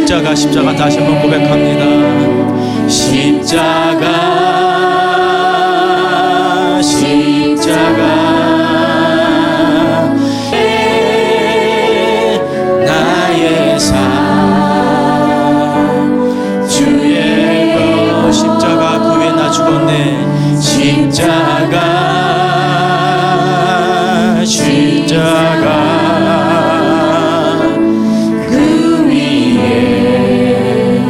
십자가 다시 한번 고백합니다. 십자가 나의 삶 주의 것 십자가 그 위에 나 죽었네. 십자가 그 위에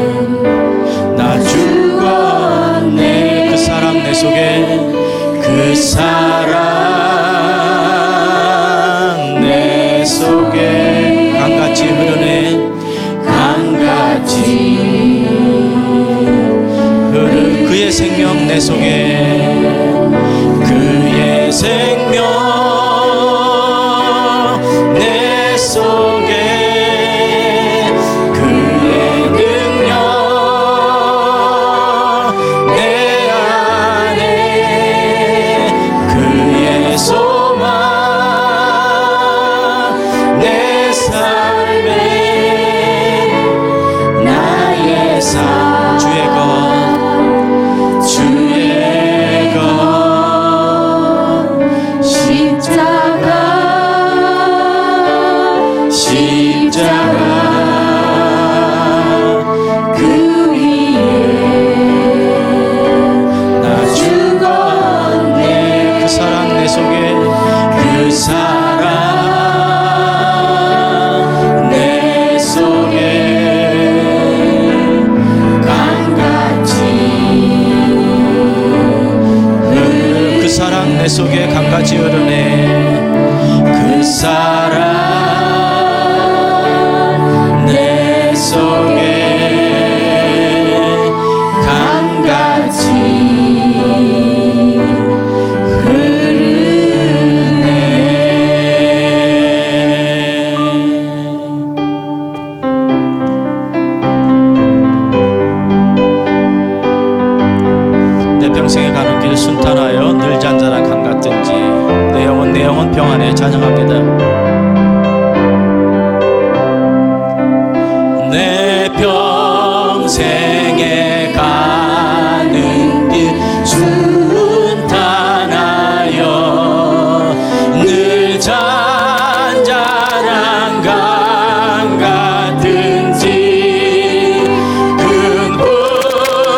나 죽었네. 그 사랑 내 속에 그 사랑 내 속에 강같이 흐르네. 강같이 흐르는 그의 생명 내 속에 그의 생명 내 속에 그의 능력 내 안에 그의 소망 내 삶에 나의 삶 주의 것 십자가 그 위에 나 죽었네. 그 사랑 내 속에 그 사랑 내 속에 강같이 흐르네. 그 사랑 내 속에 강같이 흐르네. 그 사랑 평생에 가는 길 순탄하여 늘 잔잔한 강 같든지 내 영혼 평안에 찬양합니다. 내 평생에 가는 길 순탄하여 늘 잔잔한 강 같든지 큰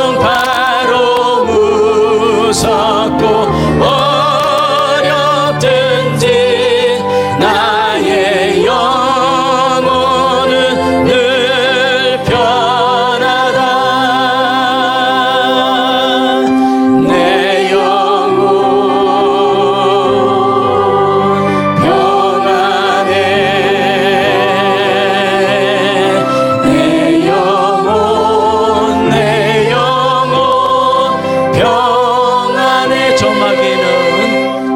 풍파로 무섭고 어렵든지 나의 영혼은 늘 편하다. 내 영혼 평안해. 내 영혼 평안해.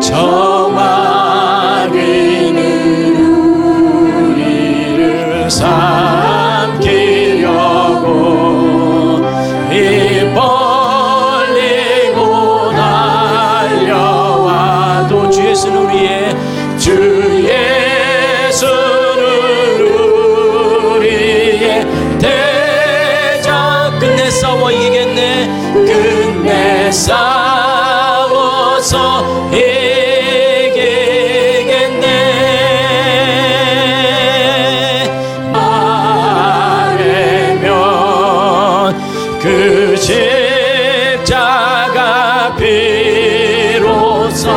저마귀는 우리를 삼키려고 입 벌리고 달려와도 주 예수는 우리의 대적. 끝내 싸워 이기겠네. 끝내 싸워서 그 십자가 비로소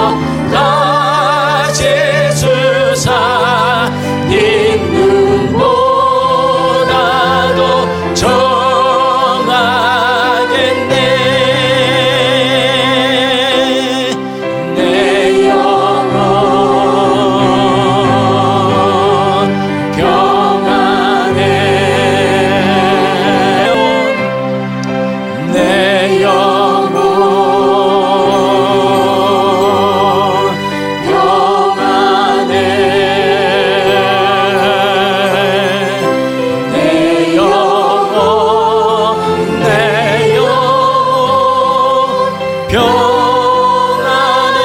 다시 수사 있는 보다도 정하겠네. 내 영혼 평안해. 내 영혼 평안해. 내 영혼 평안해.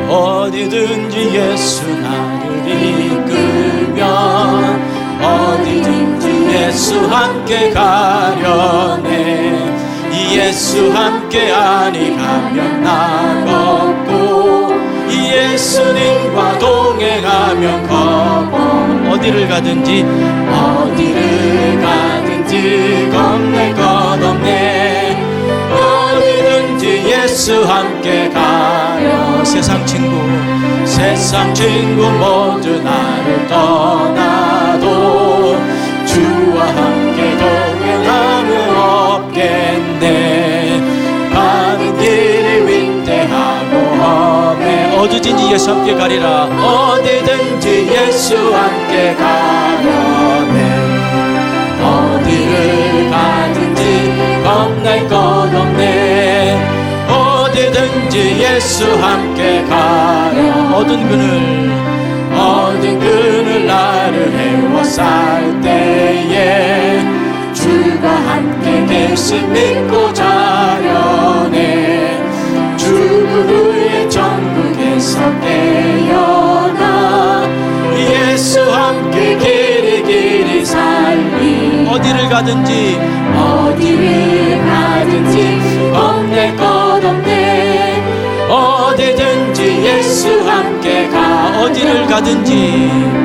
어디든지 예수 나를 이끌면 예수 함께 가려네. 이 예수 함께 아니 가면 나 걷고 이 예수님과 동행하면 걷고 어디를 가든지 겁낼 것 없네. 어디든지 예수 함께 가려. 세상 친구 모두 나를 떠나도 주와 함께 동행하면 없겠네. 가는 길이 위대하고 험해. 어디든지 예수 함께 가리라. 어디든지 예수 함께 가려네. 어디를 가든지 겁낼 것 없네. 어디든지 예수 함께 가려. 모든 그늘 나를 헤워쌀 때에 주가 함께 계신 믿고 자려네. 죽은 후에 천국에서 깨어나 예수 함께 길이 살리. 어디를 가든지 겁낼 것 없네. 어디든지 예수 함께 가. 어디를 가든지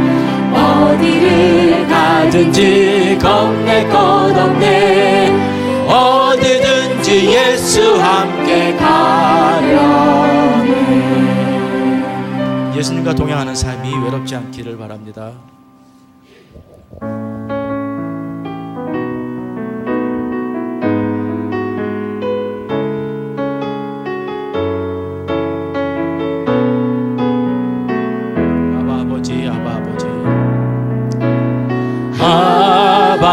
겁낼 것 없네. 어디든지 예수 함께 가려네. 예수님과 동행하는 삶이 외롭지 않기를 바랍니다. 아바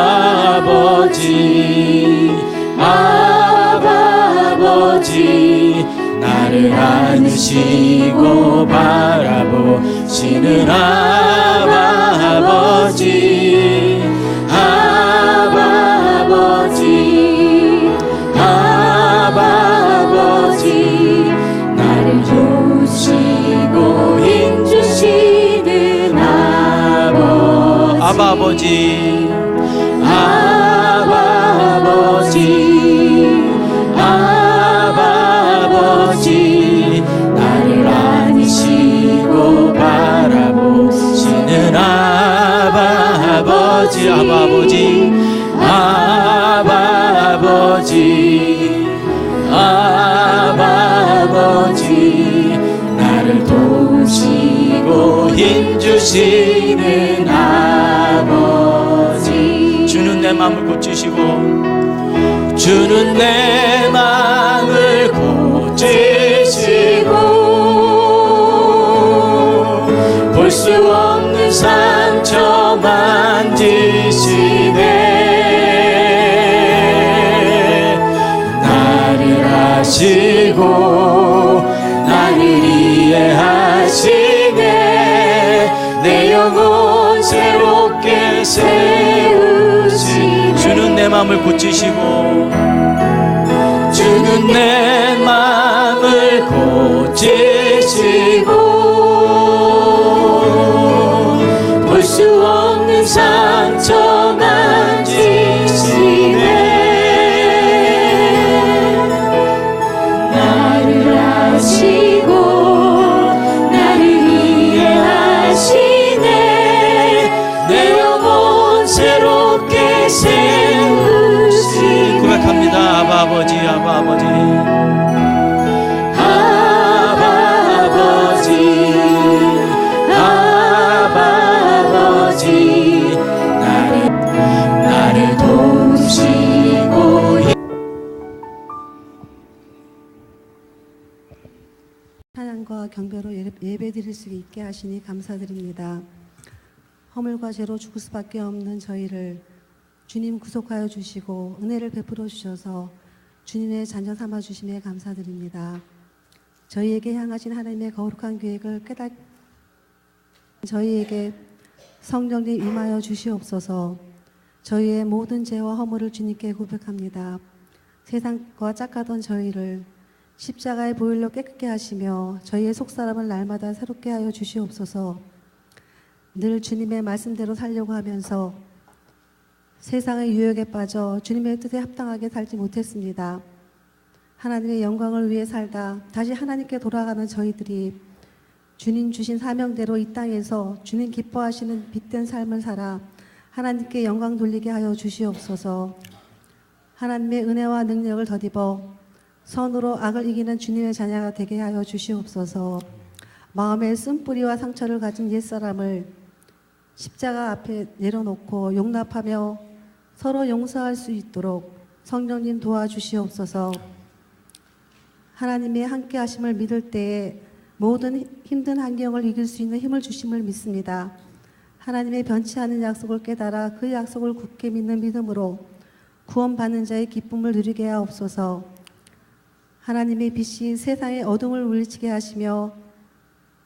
아버지 나를 안으시고 바라보시는 아바 아버지. 아바 아버지 나를 보시고 힘주시는 아버지. 아바 아버지 나를 안으시고 바라보시는 아바 아버지. 아바 아버지 나를 도우시고 힘주시는 아버지. 주는 내 마음을 고치시고 볼 수 없는 상처 만지시네. 나를 아시고 나를 이해하시네. 내 영혼 새롭게 세우시네. 주는 내 마음을 고치시고 내 마음을 고치시고 볼 수 없는 상처 만지시네. 나를 아시고 나를 이해하시네. 내 영혼 새롭게 세우시네. 고백합니다. 아바 아버지 나를 도우시고. 찬양과 경배로 예배드릴 수 있게 하시니 감사드립니다. 허물과 죄로 죽을 수밖에 없는 저희를 주님 구속하여 주시고 은혜를 베풀어 주셔서 주님의 자녀 삼아 주심에 감사드립니다. 저희에게 향하신 하나님의 거룩한 계획을 저희에게 성령님 임하여 주시옵소서. 저희의 모든 죄와 허물을 주님께 고백합니다. 세상과 짝하던 저희를 십자가의 보혈로 깨끗게 하시며 저희의 속사람을 날마다 새롭게 하여 주시옵소서. 늘 주님의 말씀대로 살려고 하면서 세상의 유혹에 빠져 주님의 뜻에 합당하게 살지 못했습니다. 하나님의 영광을 위해 살다 다시 하나님께 돌아가는 저희들이 주님 주신 사명대로 이 땅에서 주님 기뻐하시는 빛된 삶을 살아 하나님께 영광 돌리게 하여 주시옵소서. 하나님의 은혜와 능력을 덧입어 선으로 악을 이기는 주님의 자녀가 되게 하여 주시옵소서. 마음의 쓴뿌리와 상처를 가진 옛사람을 십자가 앞에 내려놓고 용납하며 서로 용서할 수 있도록 성령님 도와주시옵소서. 하나님의 함께 하심을 믿을 때에 모든 힘든 환경을 이길 수 있는 힘을 주심을 믿습니다. 하나님의 변치 않은 약속을 깨달아 그 약속을 굳게 믿는 믿음으로 구원받는 자의 기쁨을 누리게 하옵소서. 하나님의 빛이 세상의 어둠을 물리치게 하시며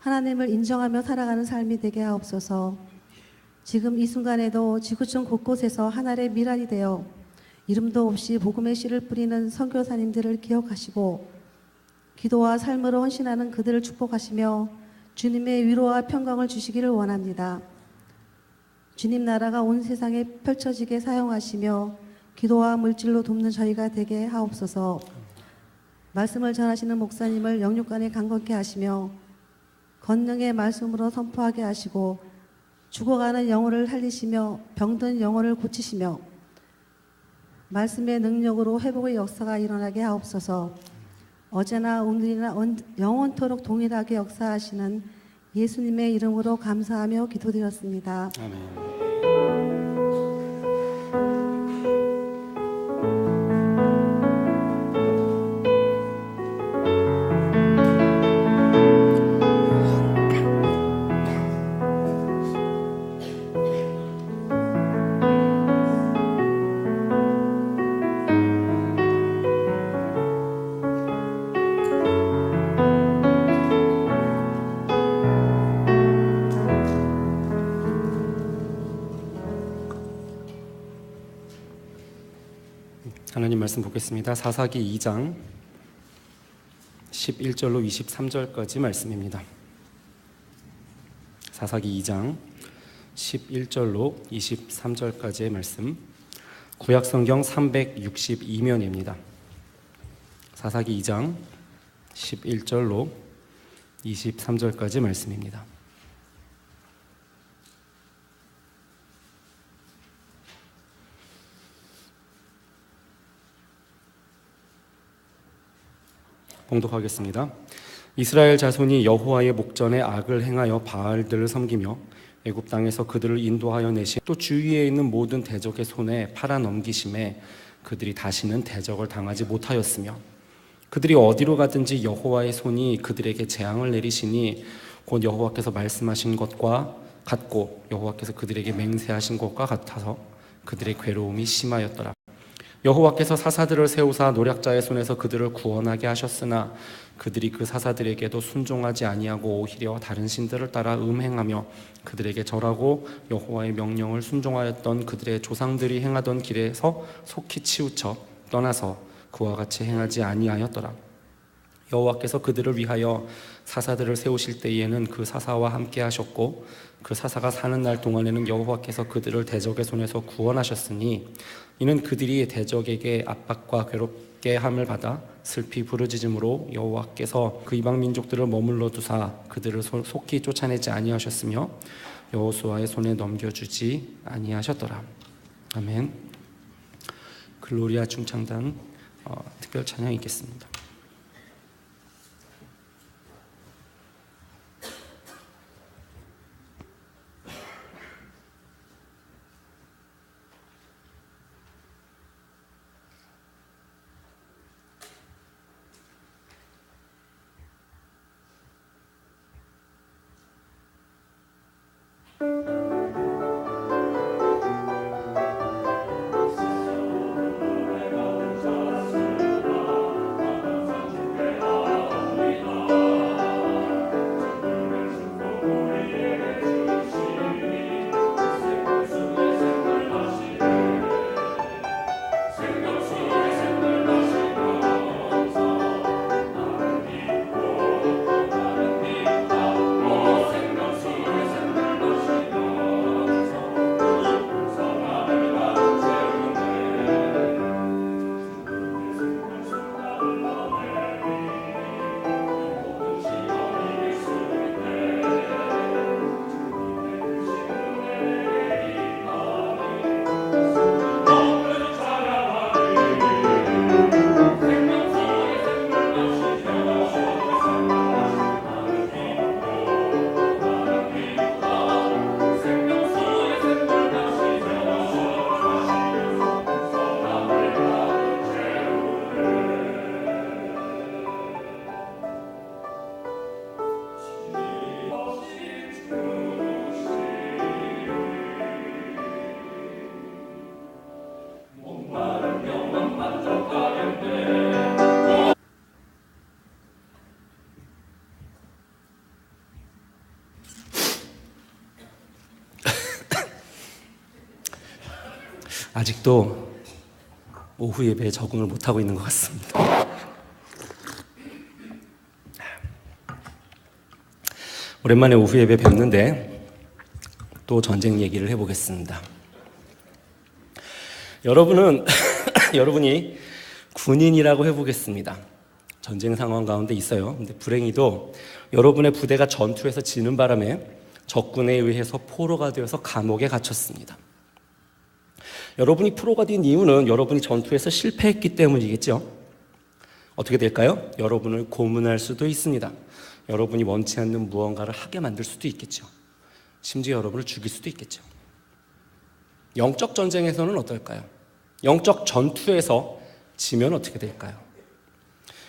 하나님을 인정하며 살아가는 삶이 되게 하옵소서. 지금 이 순간에도 지구촌 곳곳에서 하나의 미랄이 되어 이름도 없이 복음의 씨를 뿌리는 선교사님들을 기억하시고 기도와 삶으로 헌신하는 그들을 축복하시며 주님의 위로와 평강을 주시기를 원합니다. 주님 나라가 온 세상에 펼쳐지게 사용하시며 기도와 물질로 돕는 저희가 되게 하옵소서. 말씀을 전하시는 목사님을 영육간에 강건케 하시며 권능의 말씀으로 선포하게 하시고 죽어가는 영혼을 살리시며 병든 영혼을 고치시며 말씀의 능력으로 회복의 역사가 일어나게 하옵소서. 어제나 오늘이나 영원토록 동일하게 역사하시는 예수님의 이름으로 감사하며 기도드렸습니다. 아멘. 하나님 말씀 보겠습니다. 사사기 2장 11절로 23절까지 말씀입니다. 사사기 2장 11절로 23절까지의 말씀, 구약성경 362면입니다. 사사기 2장 11절로 23절까지 말씀입니다. 봉독하겠습니다. 이스라엘 자손이 여호와의 목전에 악을 행하여 바알들을 섬기며 애굽 땅에서 그들을 인도하여 내신 또 주위에 있는 모든 대적의 손에 팔아 넘기심에 그들이 다시는 대적을 당하지 못하였으며 그들이 어디로 가든지 여호와의 손이 그들에게 재앙을 내리시니 곧 여호와께서 말씀하신 것과 같고 여호와께서 그들에게 맹세하신 것과 같아서 그들의 괴로움이 심하였더라. 여호와께서 사사들을 세우사 노략자의 손에서 그들을 구원하게 하셨으나 그들이 그 사사들에게도 순종하지 아니하고 오히려 다른 신들을 따라 음행하며 그들에게 절하고 여호와의 명령을 순종하였던 그들의 조상들이 행하던 길에서 속히 치우쳐 떠나서 그와 같이 행하지 아니하였더라. 여호와께서 그들을 위하여 사사들을 세우실 때에는 그 사사와 함께 하셨고 그 사사가 사는 날 동안에는 여호와께서 그들을 대적의 손에서 구원하셨으니 이는 그들이 대적에게 압박과 괴롭게 함을 받아 슬피 부르짖음으로 여호와께서 그 이방 민족들을 머물러 두사 그들을 속히 쫓아내지 아니하셨으며 여호수아의 손에 넘겨주지 아니하셨더라. 아멘. 글로리아 중창단 특별 찬양이 있겠습니다. 아직도 오후 예배에 적응을 못하고 있는 것 같습니다. 오랜만에 오후 예배 뵙는데 또 전쟁 얘기를 해보겠습니다. 여러분이 군인이라고 해보겠습니다. 전쟁 상황 가운데 있어요. 근데 불행히도 여러분의 부대가 전투에서 지는 바람에 적군에 의해서 포로가 되어서 감옥에 갇혔습니다. 여러분이 포로가 된 이유는 여러분이 전투에서 실패했기 때문이겠죠. 어떻게 될까요? 여러분을 고문할 수도 있습니다. 여러분이 원치 않는 무언가를 하게 만들 수도 있겠죠. 심지어 여러분을 죽일 수도 있겠죠. 영적 전쟁에서는 어떨까요? 영적 전투에서 지면 어떻게 될까요?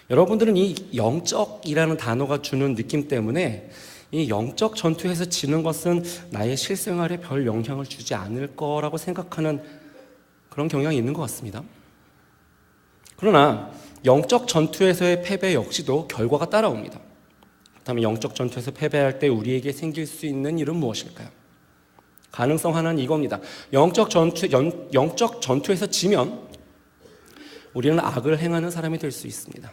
여러분들은 이 영적이라는 단어가 주는 느낌 때문에 이 영적 전투에서 지는 것은 나의 실생활에 별 영향을 주지 않을 거라고 생각하는 그런 경향이 있는 것 같습니다. 그러나 영적 전투에서의 패배 역시도 결과가 따라옵니다. 그렇다면 영적 전투에서 패배할 때 우리에게 생길 수 있는 일은 무엇일까요? 가능성 하나는 이겁니다. 영적 전투에서 지면 우리는 악을 행하는 사람이 될 수 있습니다.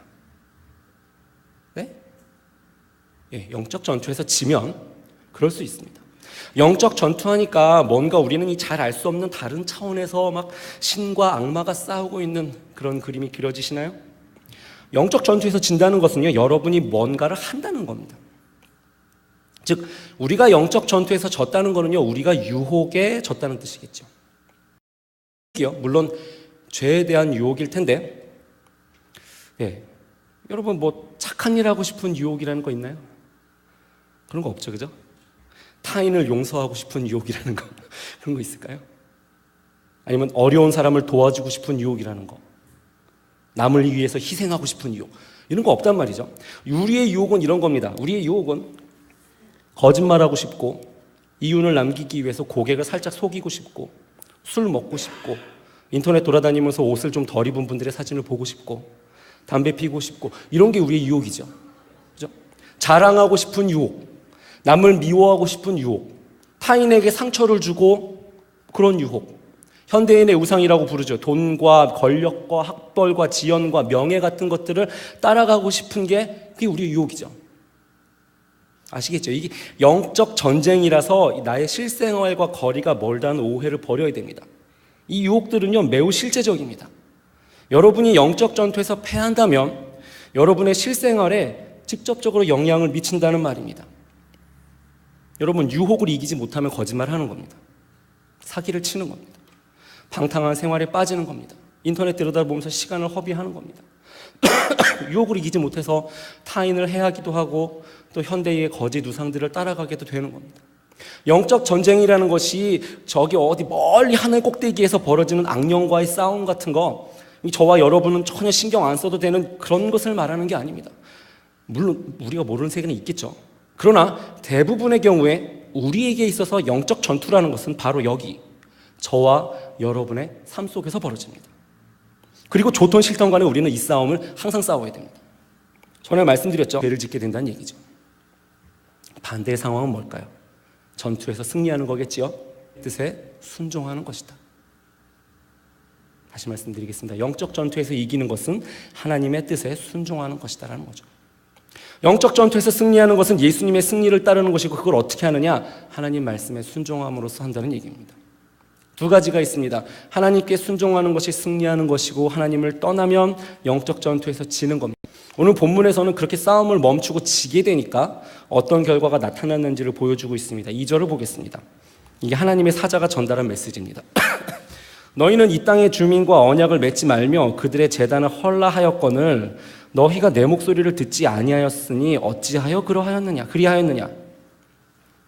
네? 예, 영적 전투에서 지면 그럴 수 있습니다. 영적 전투하니까 뭔가 우리는 이 잘 알 수 없는 다른 차원에서 막 신과 악마가 싸우고 있는 그런 그림이 그려지시나요? 영적 전투에서 진다는 것은요, 여러분이 뭔가를 한다는 겁니다. 즉, 우리가 영적 전투에서 졌다는 것은요, 우리가 유혹에 졌다는 뜻이겠죠. 물론 죄에 대한 유혹일 텐데, 예, 여러분 뭐 착한 일 하고 싶은 유혹이라는 거 있나요? 그런 거 없죠, 그죠? 타인을 용서하고 싶은 유혹이라는 거 그런 거 있을까요? 아니면 어려운 사람을 도와주고 싶은 유혹이라는 거, 남을 위해서 희생하고 싶은 유혹, 이런 거 없단 말이죠. 우리의 유혹은 이런 겁니다. 우리의 유혹은 거짓말하고 싶고, 이윤을 남기기 위해서 고객을 살짝 속이고 싶고, 술 먹고 싶고, 인터넷 돌아다니면서 옷을 좀 덜 입은 분들의 사진을 보고 싶고, 담배 피고 싶고, 이런 게 우리의 유혹이죠. 그죠? 자랑하고 싶은 유혹, 남을 미워하고 싶은 유혹, 타인에게 상처를 주고 그런 유혹, 현대인의 우상이라고 부르죠. 돈과 권력과 학벌과 지연과 명예 같은 것들을 따라가고 싶은 게 그게 우리의 유혹이죠. 아시겠죠? 이게 영적 전쟁이라서 나의 실생활과 거리가 멀다는 오해를 버려야 됩니다. 이 유혹들은요, 매우 실제적입니다. 여러분이 영적 전투에서 패한다면 여러분의 실생활에 직접적으로 영향을 미친다는 말입니다. 여러분, 유혹을 이기지 못하면 거짓말하는 겁니다. 사기를 치는 겁니다. 방탕한 생활에 빠지는 겁니다. 인터넷 들여다보면서 시간을 허비하는 겁니다. 유혹을 이기지 못해서 타인을 해하기도 하고 또 현대의 거짓 우상들을 따라가게도 되는 겁니다. 영적 전쟁이라는 것이 저기 어디 멀리 하늘 꼭대기에서 벌어지는 악령과의 싸움 같은 거, 저와 여러분은 전혀 신경 안 써도 되는 그런 것을 말하는 게 아닙니다. 물론 우리가 모르는 세계는 있겠죠. 그러나 대부분의 경우에 우리에게 있어서 영적 전투라는 것은 바로 여기, 저와 여러분의 삶 속에서 벌어집니다. 그리고 좋던 싫던 간에 우리는 이 싸움을 항상 싸워야 됩니다. 전에 말씀드렸죠. 죄를 짓게 된다는 얘기죠. 반대의 상황은 뭘까요? 전투에서 승리하는 거겠지요. 뜻에 순종하는 것이다. 다시 말씀드리겠습니다. 영적 전투에서 이기는 것은 하나님의 뜻에 순종하는 것이다라는 거죠. 영적 전투에서 승리하는 것은 예수님의 승리를 따르는 것이고, 그걸 어떻게 하느냐? 하나님 말씀에 순종함으로써 한다는 얘기입니다. 두 가지가 있습니다. 하나님께 순종하는 것이 승리하는 것이고, 하나님을 떠나면 영적 전투에서 지는 겁니다. 오늘 본문에서는 그렇게 싸움을 멈추고 지게 되니까 어떤 결과가 나타났는지를 보여주고 있습니다. 2절을 보겠습니다. 이게 하나님의 사자가 전달한 메시지입니다. 너희는 이 땅의 주민과 언약을 맺지 말며 그들의 제단을 헐라하였거늘 너희가 내 목소리를 듣지 아니하였으니 어찌하여 그리하였느냐.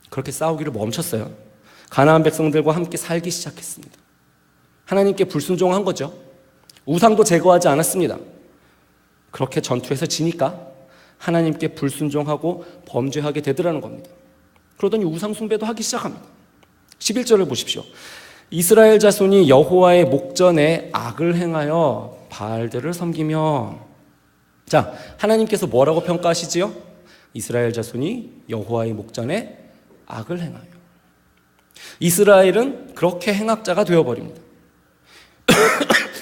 그렇게 싸우기를 멈췄어요. 가나안 백성들과 함께 살기 시작했습니다. 하나님께 불순종한 거죠. 우상도 제거하지 않았습니다. 그렇게 전투에서 지니까 하나님께 불순종하고 범죄하게 되더라는 겁니다. 그러더니 우상 숭배도 하기 시작합니다. 11절을 보십시오. 이스라엘 자손이 여호와의 목전에 악을 행하여 바알들을 섬기며, 자, 하나님께서 뭐라고 평가하시지요? 이스라엘 자손이 여호와의 목전에 악을 행하여. 이스라엘은 그렇게 행악자가 되어버립니다.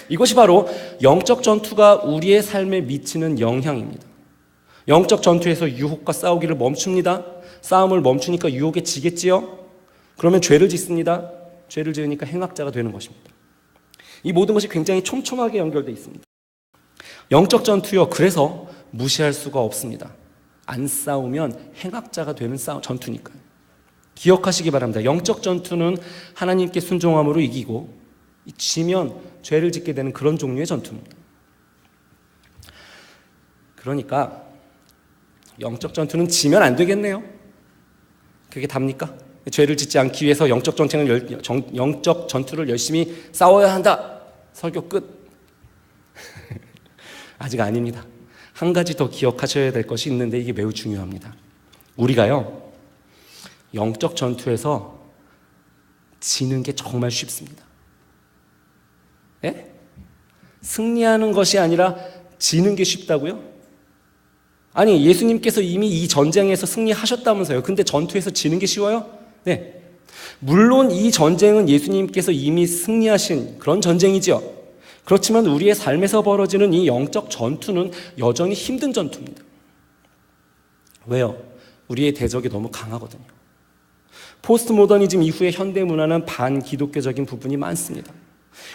이것이 바로 영적 전투가 우리의 삶에 미치는 영향입니다. 영적 전투에서 유혹과 싸우기를 멈춥니다. 싸움을 멈추니까 유혹에 지겠지요? 그러면 죄를 짓습니다. 죄를 지으니까 행악자가 되는 것입니다. 이 모든 것이 굉장히 촘촘하게 연결되어 있습니다. 영적 전투요, 그래서 무시할 수가 없습니다. 안 싸우면 행악자가 되는 전투니까요. 기억하시기 바랍니다. 영적 전투는 하나님께 순종함으로 이기고, 지면 죄를 짓게 되는 그런 종류의 전투입니다. 그러니까 영적 전투는 지면 안 되겠네요. 그게 답니까? 죄를 짓지 않기 위해서 영적 전투를 열심히 싸워야 한다. 설교 끝. 아직 아닙니다. 한 가지 더 기억하셔야 될 것이 있는데 이게 매우 중요합니다. 우리가요, 영적 전투에서 지는 게 정말 쉽습니다. 예? 승리하는 것이 아니라 지는 게 쉽다고요? 아니, 예수님께서 이미 이 전쟁에서 승리하셨다면서요. 근데 전투에서 지는 게 쉬워요? 네. 물론 이 전쟁은 예수님께서 이미 승리하신 그런 전쟁이죠. 그렇지만 우리의 삶에서 벌어지는 이 영적 전투는 여전히 힘든 전투입니다. 왜요? 우리의 대적이 너무 강하거든요. 포스트 모더니즘 이후의 현대 문화는 반기독교적인 부분이 많습니다.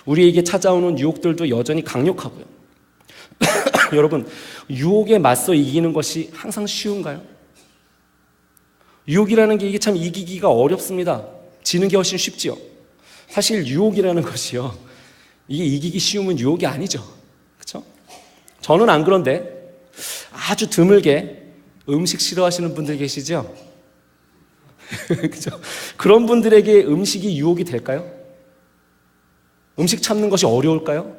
우리에게 찾아오는 유혹들도 여전히 강력하고요. 여러분, 유혹에 맞서 이기는 것이 항상 쉬운가요? 유혹이라는 게 이게 참 이기기가 어렵습니다. 지는 게 훨씬 쉽지요. 사실 유혹이라는 것이요, 이게 이기기 쉬우면 유혹이 아니죠. 그렇죠? 저는 안 그런데 아주 드물게 음식 싫어하시는 분들 계시죠? 그렇죠? 그런 분들에게 음식이 유혹이 될까요? 음식 참는 것이 어려울까요?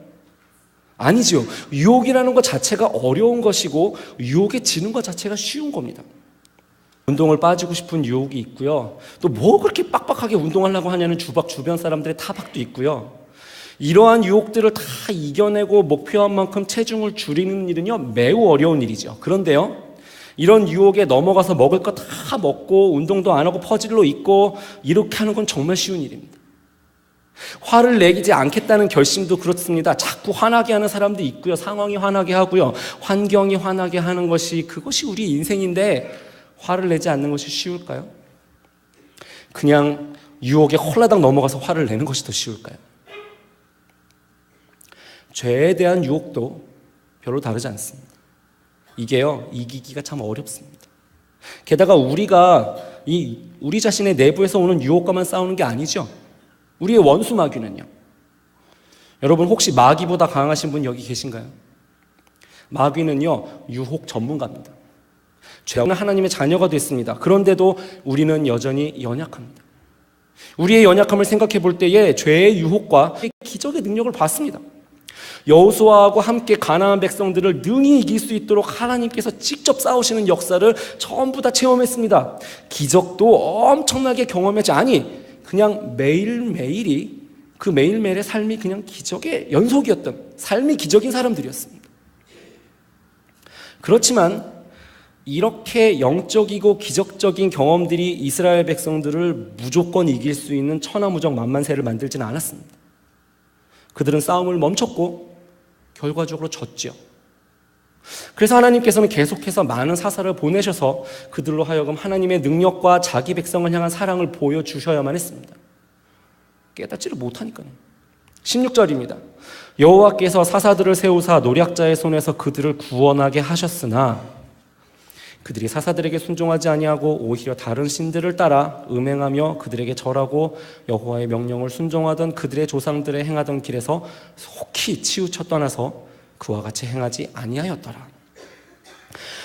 아니죠. 유혹이라는 것 자체가 어려운 것이고 유혹에 지는 것 자체가 쉬운 겁니다. 운동을 빠지고 싶은 유혹이 있고요. 또 뭐 그렇게 빡빡하게 운동하려고 하냐는 주변 사람들의 타박도 있고요. 이러한 유혹들을 다 이겨내고 목표한 만큼 체중을 줄이는 일은요, 매우 어려운 일이죠. 그런데요, 이런 유혹에 넘어가서 먹을 거 다 먹고 운동도 안 하고 퍼질로 있고 이렇게 하는 건 정말 쉬운 일입니다. 화를 내지 않겠다는 결심도 그렇습니다. 자꾸 화나게 하는 사람도 있고요. 상황이 화나게 하고요. 환경이 화나게 하는 그것이 우리 인생인데 화를 내지 않는 것이 쉬울까요? 그냥 유혹에 홀라당 넘어가서 화를 내는 것이 더 쉬울까요? 죄에 대한 유혹도 별로 다르지 않습니다. 이게요, 이기기가 참 어렵습니다. 게다가 우리가 우리 자신의 내부에서 오는 유혹과만 싸우는 게 아니죠. 우리의 원수 마귀는요. 여러분, 혹시 마귀보다 강하신 분 여기 계신가요? 마귀는요, 유혹 전문가입니다. 죄는 하나님의 자녀가 됐습니다. 그런데도 우리는 여전히 연약합니다. 우리의 연약함을 생각해 볼 때에 죄의 유혹과 기적의 능력을 봤습니다. 여호수아하고 함께 가나안 백성들을 능히 이길 수 있도록 하나님께서 직접 싸우시는 역사를 전부 다 체험했습니다. 기적도 엄청나게 경험했지. 그냥 매일매일이 그 매일매일의 삶이 그냥 기적의 연속이었던, 삶이 기적인 사람들이었습니다. 그렇지만 이렇게 영적이고 기적적인 경험들이 이스라엘 백성들을 무조건 이길 수 있는 천하무적 만만세를 만들지는 않았습니다. 그들은 싸움을 멈췄고 결과적으로 졌죠. 그래서 하나님께서는 계속해서 많은 사사를 보내셔서 그들로 하여금 하나님의 능력과 자기 백성을 향한 사랑을 보여주셔야만 했습니다. 깨닫지를 못하니까요. 16절입니다. 여호와께서 사사들을 세우사 노략자의 손에서 그들을 구원하게 하셨으나 그들이 사사들에게 순종하지 아니하고 오히려 다른 신들을 따라 음행하며 그들에게 절하고 여호와의 명령을 순종하던 그들의 조상들의 행하던 길에서 속히 치우쳐 떠나서 그와 같이 행하지 아니하였더라.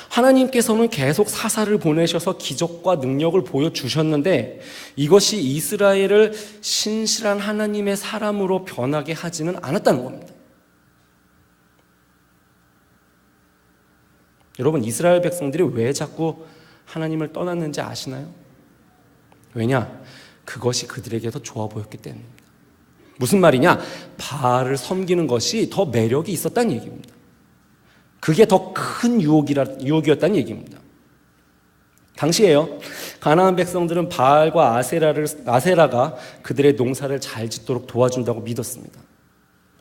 하나님께서는 계속 사사를 보내셔서 기적과 능력을 보여주셨는데 이것이 이스라엘을 신실한 하나님의 사람으로 변하게 하지는 않았다는 겁니다. 여러분, 이스라엘 백성들이 왜 자꾸 하나님을 떠났는지 아시나요? 왜냐? 그것이 그들에게 더 좋아 보였기 때문입니다. 무슨 말이냐? 바알을 섬기는 것이 더 매력이 있었다는 얘기입니다. 그게 더 큰 유혹이었다는 얘기입니다. 당시에요, 가나안 백성들은 바알과 아세라가 그들의 농사를 잘 짓도록 도와준다고 믿었습니다.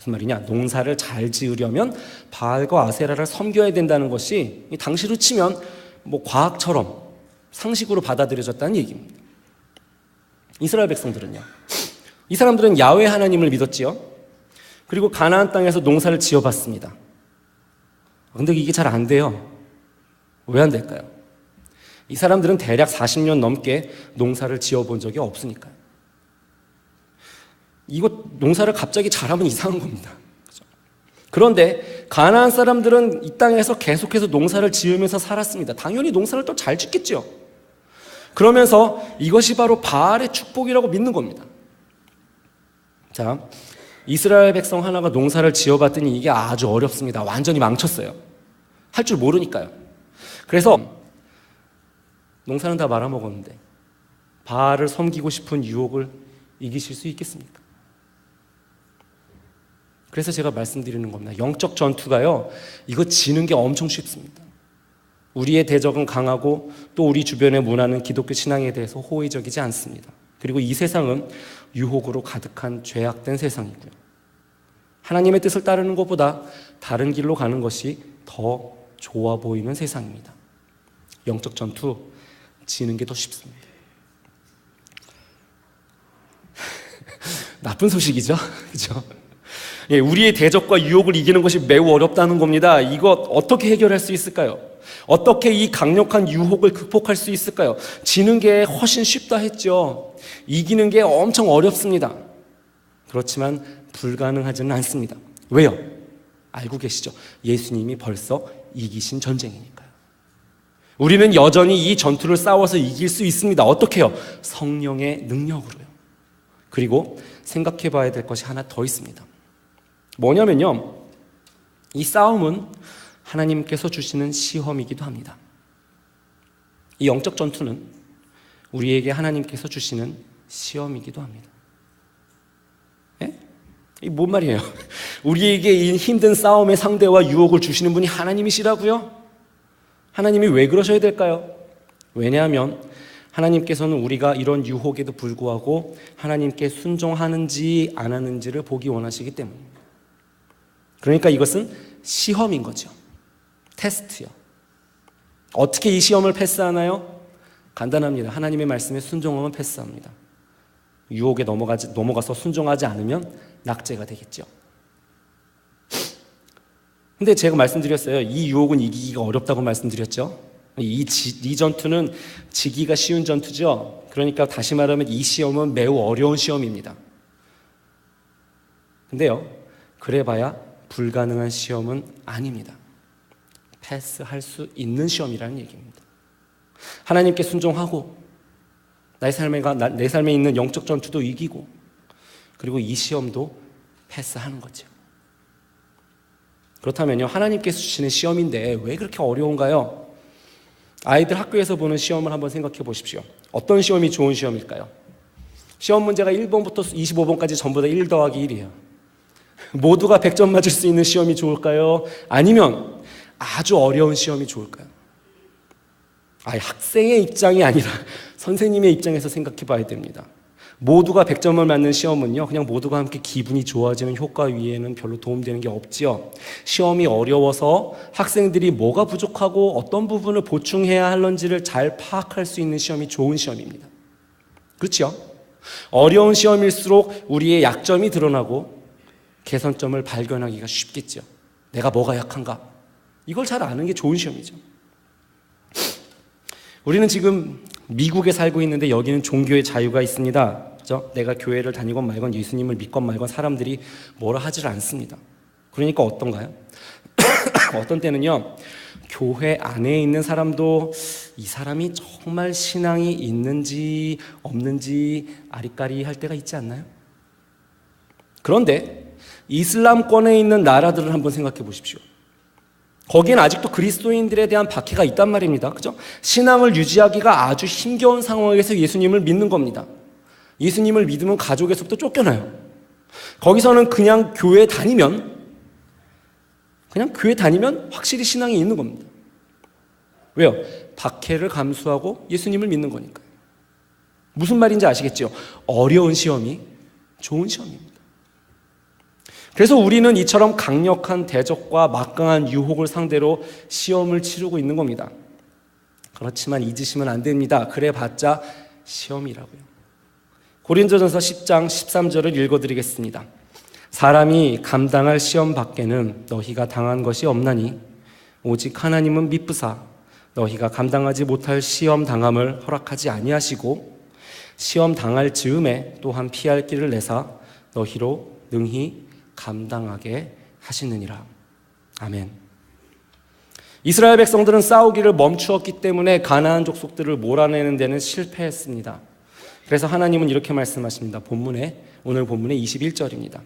무슨 말이냐? 농사를 잘 지으려면 바알과 아세라를 섬겨야 된다는 것이 당시로 치면 뭐 과학처럼 상식으로 받아들여졌다는 얘기입니다. 이스라엘 백성들은요. 이 사람들은 야훼 하나님을 믿었지요. 그리고 가나안 땅에서 농사를 지어봤습니다. 근데 이게 잘 안 돼요. 왜 안 될까요? 이 사람들은 대략 40년 넘게 농사를 지어본 적이 없으니까요. 이거 농사를 갑자기 잘하면 이상한 겁니다. 그렇죠? 그런데 가나안 사람들은 이 땅에서 계속해서 농사를 지으면서 살았습니다. 당연히 농사를 또 잘 짓겠죠. 그러면서 이것이 바로 바알의 축복이라고 믿는 겁니다. 자, 이스라엘 백성 하나가 농사를 지어봤더니 이게 아주 어렵습니다. 완전히 망쳤어요. 할 줄 모르니까요. 그래서 농사는 다 말아먹었는데 바알을 섬기고 싶은 유혹을 이기실 수 있겠습니까? 그래서 제가 말씀드리는 겁니다. 영적 전투가요, 이거 지는 게 엄청 쉽습니다. 우리의 대적은 강하고 또 우리 주변의 문화는 기독교 신앙에 대해서 호의적이지 않습니다. 그리고 이 세상은 유혹으로 가득한 죄악된 세상이고요. 하나님의 뜻을 따르는 것보다 다른 길로 가는 것이 더 좋아 보이는 세상입니다. 영적 전투 지는 게 더 쉽습니다. 나쁜 소식이죠? 그렇죠? 예, 우리의 대적과 유혹을 이기는 것이 매우 어렵다는 겁니다. 이거 어떻게 해결할 수 있을까요? 어떻게 이 강력한 유혹을 극복할 수 있을까요? 지는 게 훨씬 쉽다 했죠. 이기는 게 엄청 어렵습니다. 그렇지만 불가능하지는 않습니다. 왜요? 알고 계시죠? 예수님이 벌써 이기신 전쟁이니까요. 우리는 여전히 이 전투를 싸워서 이길 수 있습니다. 어떻게 해요? 성령의 능력으로요. 그리고 생각해 봐야 될 것이 하나 더 있습니다. 뭐냐면요, 이 싸움은 하나님께서 주시는 시험이기도 합니다. 이 영적 전투는 우리에게 하나님께서 주시는 시험이기도 합니다. 예? 이게 뭔 말이에요? 우리에게 이 힘든 싸움의 상대와 유혹을 주시는 분이 하나님이시라고요? 하나님이 왜 그러셔야 될까요? 왜냐하면 하나님께서는 우리가 이런 유혹에도 불구하고 하나님께 순종하는지 안 하는지를 보기 원하시기 때문입니다. 그러니까 이것은 시험인 거죠. 테스트요. 어떻게 이 시험을 패스하나요? 간단합니다. 하나님의 말씀에 순종하면 패스합니다. 유혹에 넘어가서 순종하지 않으면 낙제가 되겠죠. 근데 제가 말씀드렸어요. 이 유혹은 이기기가 어렵다고 말씀드렸죠. 이 전투는 지기가 쉬운 전투죠. 그러니까 다시 말하면 이 시험은 매우 어려운 시험입니다. 근데요, 그래봐야 불가능한 시험은 아닙니다. 패스할 수 있는 시험이라는 얘기입니다. 하나님께 순종하고 내 삶에 있는 영적 전투도 이기고 그리고 이 시험도 패스하는 거죠. 그렇다면요, 하나님께서 주시는 시험인데 왜 그렇게 어려운가요? 아이들 학교에서 보는 시험을 한번 생각해 보십시오. 어떤 시험이 좋은 시험일까요? 시험 문제가 1번부터 25번까지 전부 다 1 더하기 1이에요. 모두가 100점 맞을 수 있는 시험이 좋을까요? 아니면 아주 어려운 시험이 좋을까요? 학생의 입장이 아니라 선생님의 입장에서 생각해 봐야 됩니다. 모두가 100점을 맞는 시험은요, 그냥 모두가 함께 기분이 좋아지는 효과 위에는 별로 도움되는 게 없지요. 시험이 어려워서 학생들이 뭐가 부족하고 어떤 부분을 보충해야 하는지를 잘 파악할 수 있는 시험이 좋은 시험입니다. 그렇죠? 어려운 시험일수록 우리의 약점이 드러나고 개선점을 발견하기가 쉽겠죠. 내가 뭐가 약한가? 이걸 잘 아는 게 좋은 시험이죠. 우리는 지금 미국에 살고 있는데 여기는 종교의 자유가 있습니다. 그렇죠? 내가 교회를 다니건 말건 예수님을 믿건 말건 사람들이 뭐라 하질 않습니다. 그러니까 어떤가요? 어떤 때는요, 교회 안에 있는 사람도 이 사람이 정말 신앙이 있는지 없는지 아리까리 할 때가 있지 않나요? 그런데 이슬람권에 있는 나라들을 한번 생각해 보십시오. 거기엔 아직도 그리스도인들에 대한 박해가 있단 말입니다. 그죠? 신앙을 유지하기가 아주 힘겨운 상황에서 예수님을 믿는 겁니다. 예수님을 믿으면 가족에서부터 쫓겨나요. 거기서는 그냥 교회 다니면 확실히 신앙이 있는 겁니다. 왜요? 박해를 감수하고 예수님을 믿는 거니까요. 무슨 말인지 아시겠죠? 어려운 시험이 좋은 시험입니다. 그래서 우리는 이처럼 강력한 대적과 막강한 유혹을 상대로 시험을 치르고 있는 겁니다. 그렇지만 잊으시면 안 됩니다. 그래봤자 시험이라고요. 고린도전서 10장 13절을 읽어드리겠습니다. 사람이 감당할 시험 밖에는 너희가 당한 것이 없나니 오직 하나님은 미쁘사 너희가 감당하지 못할 시험 당함을 허락하지 아니하시고 시험 당할 즈음에 또한 피할 길을 내사 너희로 능히 감당하게 하시느니라. 아멘. 이스라엘 백성들은 싸우기를 멈추었기 때문에 가나안 족속들을 몰아내는 데는 실패했습니다. 그래서 하나님은 이렇게 말씀하십니다. 오늘 본문의 21절입니다.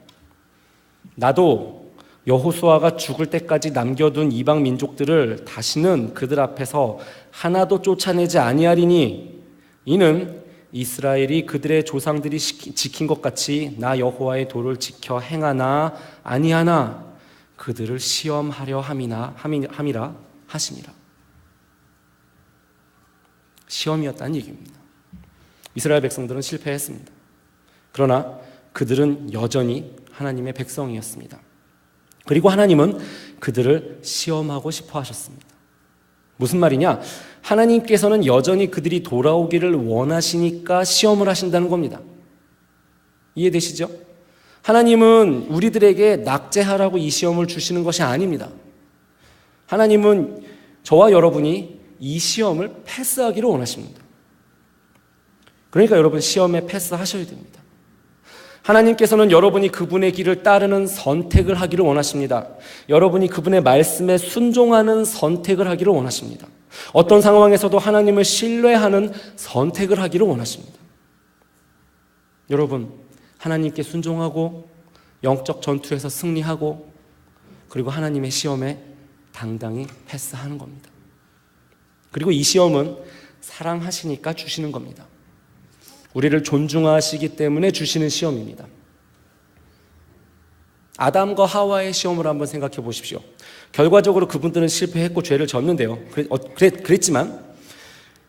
나도 여호수아가 죽을 때까지 남겨둔 이방 민족들을 다시는 그들 앞에서 하나도 쫓아내지 아니하리니 이는 이스라엘이 그들의 조상들이 지킨 것 같이 나 여호와의 도를 지켜 행하나 아니하나 그들을 시험하려 함이라 하시니라. 시험이었다는 얘기입니다. 이스라엘 백성들은 실패했습니다. 그러나 그들은 여전히 하나님의 백성이었습니다. 그리고 하나님은 그들을 시험하고 싶어 하셨습니다. 무슨 말이냐? 하나님께서는 여전히 그들이 돌아오기를 원하시니까 시험을 하신다는 겁니다. 이해되시죠? 하나님은 우리들에게 낙제하라고 이 시험을 주시는 것이 아닙니다. 하나님은 저와 여러분이 이 시험을 패스하기를 원하십니다. 그러니까 여러분 시험에 패스하셔야 됩니다. 하나님께서는 여러분이 그분의 길을 따르는 선택을 하기를 원하십니다. 여러분이 그분의 말씀에 순종하는 선택을 하기를 원하십니다. 어떤 상황에서도 하나님을 신뢰하는 선택을 하기를 원하십니다. 여러분, 하나님께 순종하고 영적 전투에서 승리하고 그리고 하나님의 시험에 당당히 패스하는 겁니다. 그리고 이 시험은 사랑하시니까 주시는 겁니다. 우리를 존중하시기 때문에 주시는 시험입니다. 아담과 하와의 시험을 한번 생각해 보십시오. 결과적으로 그분들은 실패했고 죄를 졌는데요. 그랬지만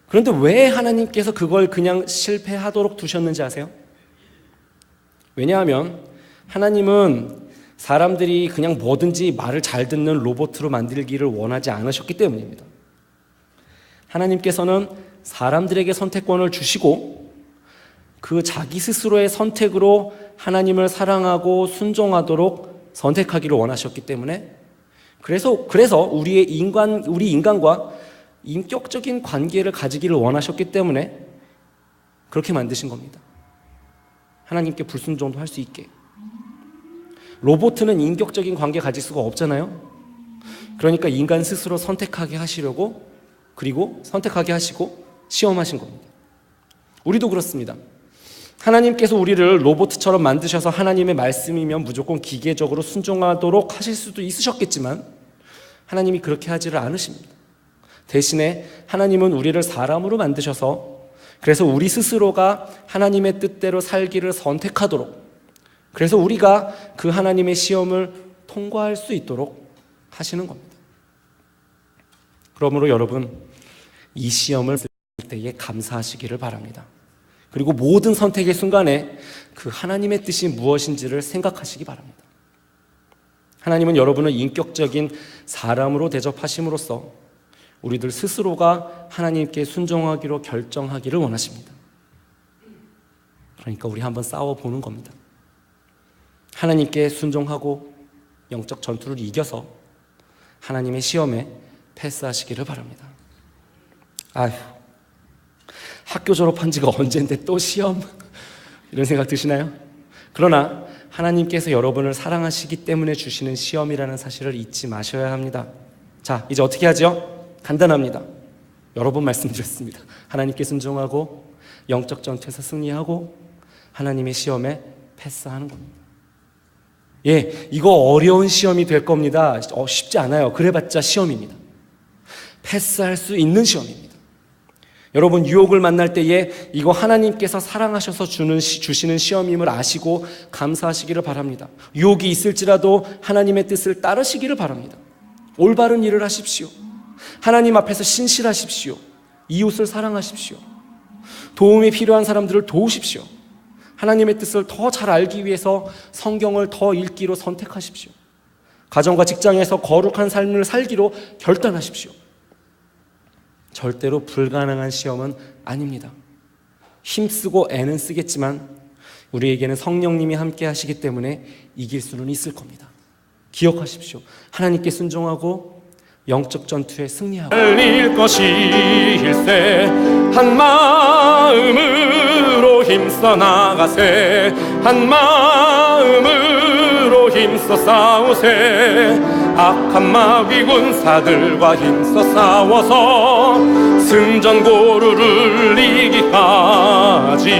그런데 왜 하나님께서 그걸 그냥 실패하도록 두셨는지 아세요? 왜냐하면 하나님은 사람들이 그냥 뭐든지 말을 잘 듣는 로봇으로 만들기를 원하지 않으셨기 때문입니다. 하나님께서는 사람들에게 선택권을 주시고 그 자기 스스로의 선택으로 하나님을 사랑하고 순종하도록 선택하기를 원하셨기 때문에 그래서 우리 인간과 인격적인 관계를 가지기를 원하셨기 때문에 그렇게 만드신 겁니다. 하나님께 불순종도 할 수 있게. 로봇은 인격적인 관계 가질 수가 없잖아요. 그러니까 인간 스스로 선택하게 하시려고 그리고 선택하게 하시고 시험하신 겁니다. 우리도 그렇습니다. 하나님께서 우리를 로봇처럼 만드셔서 하나님의 말씀이면 무조건 기계적으로 순종하도록 하실 수도 있으셨겠지만 하나님이 그렇게 하지를 않으십니다. 대신에 하나님은 우리를 사람으로 만드셔서 그래서 우리 스스로가 하나님의 뜻대로 살기를 선택하도록 그래서 우리가 그 하나님의 시험을 통과할 수 있도록 하시는 겁니다. 그러므로 여러분 이 시험을 쓸 때에 감사하시기를 바랍니다. 그리고 모든 선택의 순간에 그 하나님의 뜻이 무엇인지를 생각하시기 바랍니다. 하나님은 여러분을 인격적인 사람으로 대접하심으로써 우리들 스스로가 하나님께 순종하기로 결정하기를 원하십니다. 그러니까 우리 한번 싸워보는 겁니다. 하나님께 순종하고 영적 전투를 이겨서 하나님의 시험에 패스하시기를 바랍니다. 아휴, 학교 졸업한 지가 언젠데 또 시험? 이런 생각 드시나요? 그러나 하나님께서 여러분을 사랑하시기 때문에 주시는 시험이라는 사실을 잊지 마셔야 합니다. 자, 이제 어떻게 하죠? 간단합니다. 여러 번 말씀드렸습니다. 하나님께 순종하고 영적 전투에서 승리하고 하나님의 시험에 패스하는 겁니다. 예, 이거 어려운 시험이 될 겁니다. 쉽지 않아요. 그래봤자 시험입니다. 패스할 수 있는 시험입니다. 여러분 유혹을 만날 때에 이거 하나님께서 사랑하셔서 주시는 시험임을 아시고 감사하시기를 바랍니다. 유혹이 있을지라도 하나님의 뜻을 따르시기를 바랍니다. 올바른 일을 하십시오. 하나님 앞에서 신실하십시오. 이웃을 사랑하십시오. 도움이 필요한 사람들을 도우십시오. 하나님의 뜻을 더 잘 알기 위해서 성경을 더 읽기로 선택하십시오. 가정과 직장에서 거룩한 삶을 살기로 결단하십시오. 절대로 불가능한 시험은 아닙니다. 힘쓰고 애는 쓰겠지만 우리에게는 성령님이 함께 하시기 때문에 이길 수는 있을 겁니다. 기억하십시오. 하나님께 순종하고 영적 전투에 승리하고 달릴 것일세 한 마음으로 힘써 나가세 한 마음으로 힘써 싸우세 악한 마귀 군사들과 힘써 싸워서 승전고루를 이기까지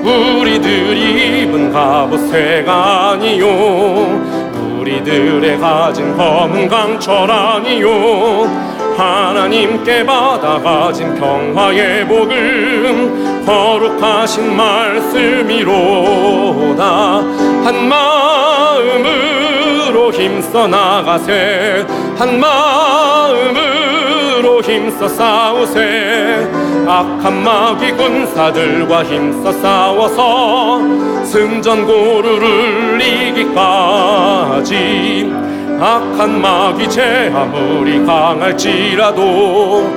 우리들이 입은 갑옷새가 아니요 우리들의 가진 검은 강철 아니요 하나님께 받아가진 평화의 복음 거룩하신 말씀이로다 한 마음으로 힘써 나가세 한 마음으로 힘써 싸우세 악한 마귀 군사들과 힘써 싸워서 승전고루를 이기까지 악한 마귀 제 아무리 강할지라도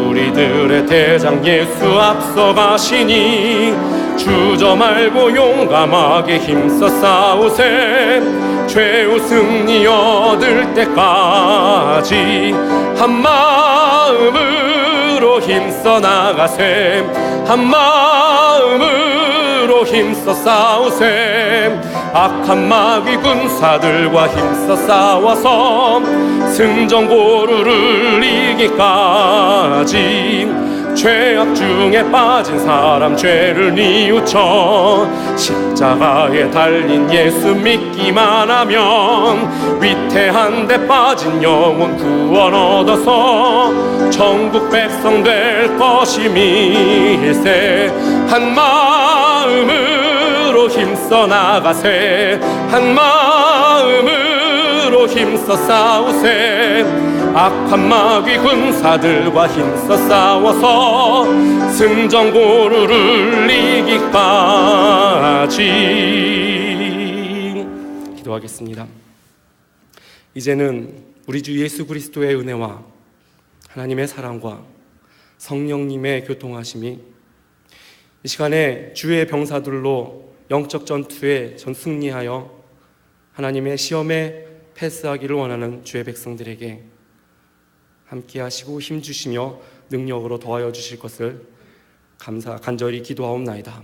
우리들의 대장 예수 앞서가시니 주저 말고 용감하게 힘써 싸우세 최후 승리 얻을 때까지 한 마음으로 힘써 나가세 한 마음으로 힘써 싸우세 악한 마귀 군사들과 힘써 싸워서 승전고루를 이기까지 죄악 중에 빠진 사람 죄를 뉘우쳐 십자가에 달린 예수 믿기만 하면 위태한 데 빠진 영혼 구원 얻어서 천국 백성 될 것임일세 한 마음으로 힘써 나가세 한 마음으로 힘써 싸우세 악한 마귀 군사들과 힘써 싸워서 승전고루를 이기까지 기도하겠습니다. 이제는 우리 주 예수 그리스도의 은혜와 하나님의 사랑과 성령님의 교통하심이 이 시간에 주의 병사들로 영적 전투에 승리하여 하나님의 시험에 패스하기를 원하는 주의 백성들에게 함께 하시고 힘주시며 능력으로 도와여 주실 것을 간절히 기도하옵나이다.